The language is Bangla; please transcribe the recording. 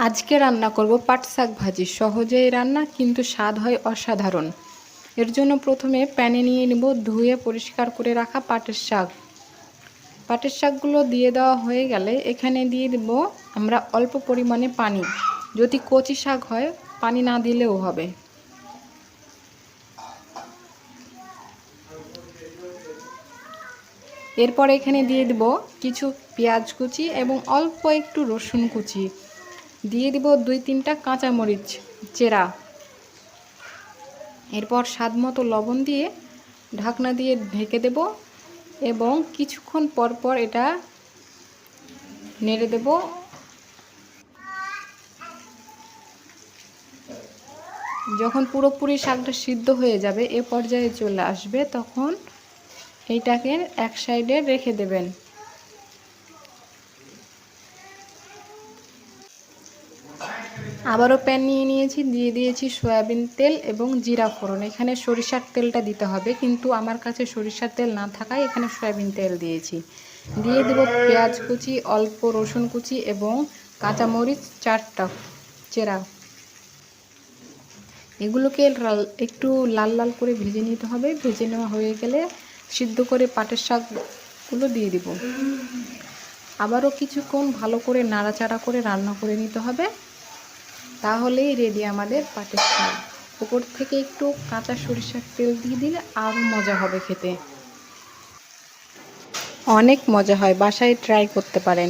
আজকে রান্না করব পাট শাক ভাজি। সহজেই রান্না, কিন্তু স্বাদ হয় অসাধারণ। এর জন্য প্রথমে প্যানে নিয়ে নেব ধুয়ে পরিষ্কার করে রাখা পাটের শাক। পাটের শাকগুলো দিয়ে দেওয়া হয়ে গেলে এখানে দিয়ে দেব আমরা অল্প পরিমাণে পানি। যদি কচি শাক হয় পানি না দিলেও হবে। এরপর এখানে দিয়ে দেব কিছু পেঁয়াজ কুচি এবং অল্প একটু রসুন কুচি। দিয়ে দেব 2-3টা কাঁচামরিচ চেরা। এরপর স্বাদ মতো লবণ দিয়ে ঢাকনা দিয়ে ঢেকে দেব এবং কিছুক্ষণ পর পর এটা নেড়ে দেব। যখন পুরোপুরি শাকটা সিদ্ধ হয়ে যাবে, এ পর্যায়ে চলে আসবে, তখন এইটাকে এক সাইডে রেখে দেবেন। আবারও প্যান নিয়ে নিয়েছি, দিয়ে দিয়েছি সয়াবিন তেল এবং জিরা ফোড়ন। এখানে সরিষার তেলটা দিতে হবে, কিন্তু আমার কাছে সরিষার তেল না থাকায় এখানে সয়াবিন তেল দিয়েছি। দিয়ে দেব পেঁয়াজ কুচি, অল্প রসুন কুচি এবং কাঁচামরিচ 4টা চেরা। এগুলোকে একটু লাল লাল করে ভেজে নিতে হবে। ভেজে নেওয়া হয়ে গেলে সিদ্ধ করে পাটের শাকগুলো দিয়ে দিব। আবারও কিছুক্ষণ ভালো করে নাড়াচাড়া করে রান্না করে নিতে হবে, তাহলেই রেডি আমাদের পাটের শাক। উপর থেকে একটু কাঁচা সরিষার তেল দিয়ে দিলে আরও মজা হবে খেতে। অনেক মজা হয়, বাসায় ট্রাই করতে পারেন।